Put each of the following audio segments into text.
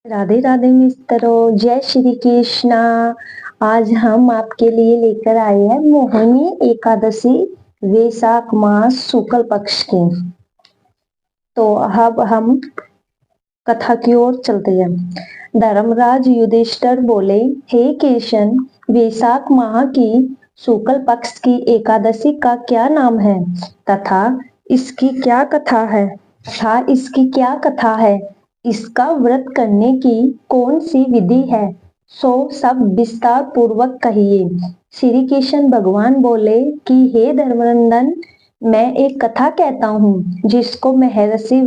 राधे राधे मित्रों, जय श्री कृष्णा। आज हम आपके लिए लेकर आए हैं मोहिनी एकादशी, वैशाख मास शुक्ल पक्ष की। तो अब हम कथा की ओर चलते हैं। धर्मराज युधिष्ठिर बोले, हे कृष्ण, वैशाख माह की शुक्ल पक्ष की एकादशी का क्या नाम है तथा इसकी क्या कथा है, इसका व्रत करने की कौन सी विधि है, सो सब विस्तार पूर्वक कहिए। श्री कृष्ण भगवान बोले कि हे धर्मनंदन, मैं एक कथा कहता हूँ जिसको महर्षि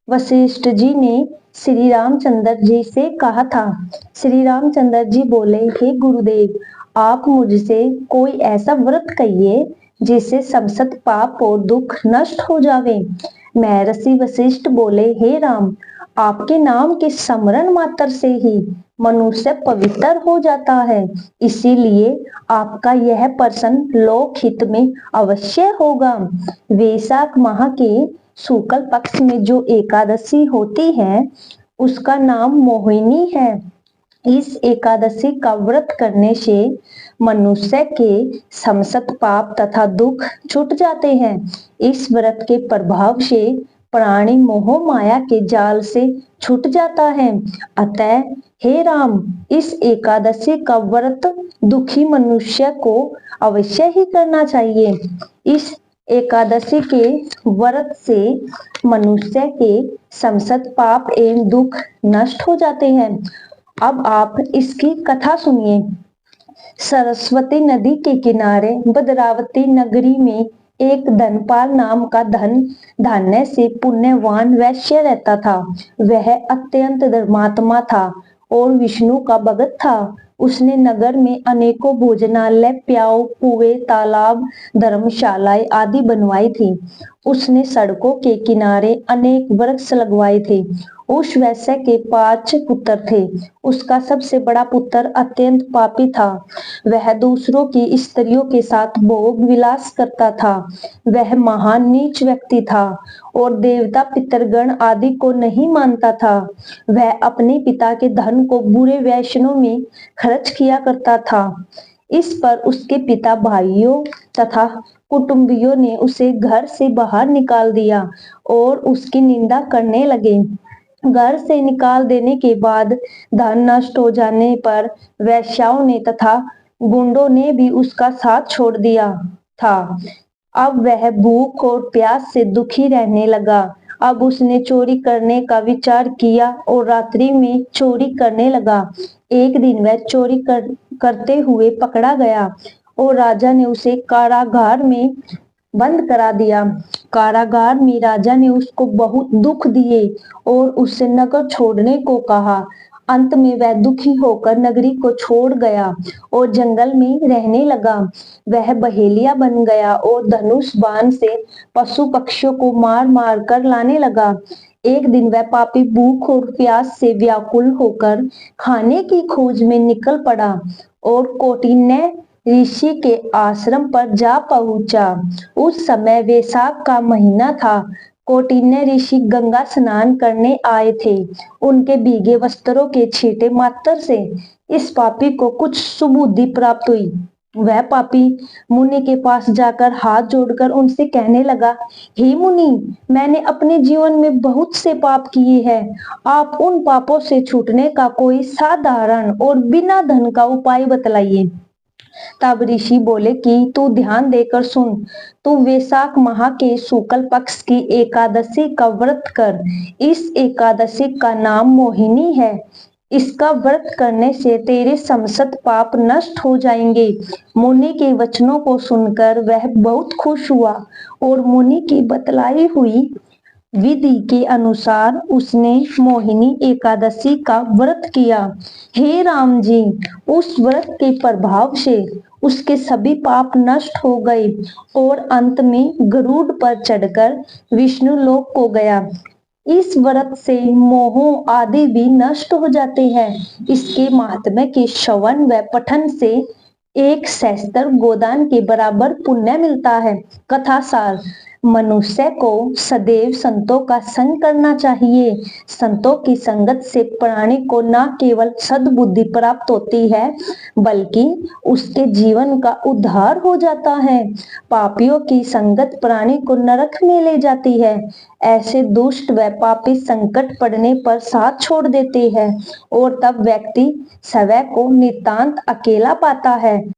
वशिष्ठ जी ने श्री रामचंद्र जी से कहा था। श्री रामचंद्र जी बोले, हे गुरुदेव, आप मुझसे कोई ऐसा व्रत कहिए जिससे समस्त पाप और दुख नष्ट हो जावे। महर्षि वशिष्ठ बोले, हे राम, आपके नाम के स्मरण मात्र से ही मनुष्य पवित्र हो जाता है, इसीलिए आपका यह प्रश्न लोकहित में अवश्य होगा। वैशाख माह के शुक्ल पक्ष में जो एकादशी होती है उसका नाम मोहिनी है। इस एकादशी का व्रत करने से मनुष्य के समस्त पाप तथा दुख छूट जाते हैं। इस व्रत के प्रभाव से प्राणी मोह माया के जाल से छूट जाता है। अतः हे राम, इस एकादशी का व्रत दुखी मनुष्य को अवश्य ही करना चाहिए। इस एकादशी के व्रत से मनुष्य के समस्त पाप एवं दुख नष्ट हो जाते हैं। अब आप इसकी कथा सुनिए। सरस्वती नदी के किनारे भद्रावती नगरी में एक धनपाल नाम का धान्य से पुण्यवान वैश्य रहता था। वह अत्यंत धर्मात्मा था और विष्णु का भक्त था। उसने नगर में अनेकों भोजनालय, प्याऊ, कुएं, तालाब, धर्मशालाएं आदि बनवाई थी। उसने सड़कों के किनारे अनेक वृक्ष लगवाए थे। उस वैश्य के 5 पुत्र थे। उसका सबसे बड़ा पुत्र अत्यंत पापी था। वह दूसरों की स्त्रियों के साथ भोग विलास करता था। वह महान नीच व्यक्ति था और देवता पितरगण आदि को नहीं मानता था। वह अपने पिता के धन को बुरे व्यसनों में खर्च किया करता था। इस पर उसके पिता, भाइयों तथा कुटुंबियों ने उसे घर से बाहर निकाल दिया और उसकी निंदा करने लगे। घर से निकाल देने के बाद धन नष्ट हो जाने पर वेश्याओं ने तथा गुंडों ने भी उसका साथ छोड़ दिया था। अब वह भूख और प्यास से दुखी रहने लगा। अब उसने चोरी करने का विचार किया और रात्रि में चोरी करने लगा। एक दिन वह चोरी करते हुए पकड़ा गया और राजा ने उसे कारागार में बंद करा दिया। कारागार में राजा ने उसको बहुत दुख दिए और उससे नगर छोड़ने को कहा। अंत में वह दुखी होकर नगरी को छोड़ गया और जंगल में रहने लगा। वह बहेलिया बन गया और धनुष बाण से पशु पक्षियों को मार मार कर लाने लगा। एक दिन वह पापी भूख और प्यास से व्याकुल होकर खाने की खोज में निकल पड़ा और कौंडिन्य ऋषि के आश्रम पर जा पहुंचा। उस समय वैशाख का महीना था। कौंडिन्य ऋषि गंगा स्नान करने आए थे। उनके भीगे वस्त्रों के छींटे मात्र से इस पापी को कुछ सुबुद्धि प्राप्त हुई। वह पापी मुनि के पास जाकर हाथ जोड़कर उनसे कहने लगा, हे मुनि, मैंने अपने जीवन में बहुत से पाप किए हैं। आप उन पापों से छूटने का कोई साधारण और बिना धन का उपाय बतलाइए। तब ऋषि बोले कि तू ध्यान देकर सुन। तू वैशाख माह के शुक्ल पक्ष की एकादशी का व्रत कर। इस एकादशी का नाम मोहिनी है। इसका व्रत करने से तेरे समस्त पाप नष्ट हो जाएंगे। मुनि के वचनों को सुनकर वह बहुत खुश हुआ और मुनि की बतलाई हुई विधि के अनुसार उसने मोहिनी एकादशी का व्रत किया। हे राम जी, उस व्रत के प्रभाव से उसके सभी पाप नष्ट हो गए और अंत में गरुड़ पर चढ़कर विष्णु लोक को गया। इस व्रत से मोह आदि भी नष्ट हो जाते हैं। इसके महात्म्य के श्रवण व पठन से 1 सहस्त्र गोदान के बराबर पुण्य मिलता है। कथा सार, मनुष्य को सदैव संतों का संग करना चाहिए। संतों की संगत से प्राणी को न केवल सद्बुद्धि प्राप्त होती है बल्कि उसके जीवन का उद्धार हो जाता है। पापियों की संगत प्राणी को नरक में ले जाती है। ऐसे दुष्ट व पापी संकट पड़ने पर साथ छोड़ देते हैं और तब व्यक्ति स्वयं को नितांत अकेला पाता है।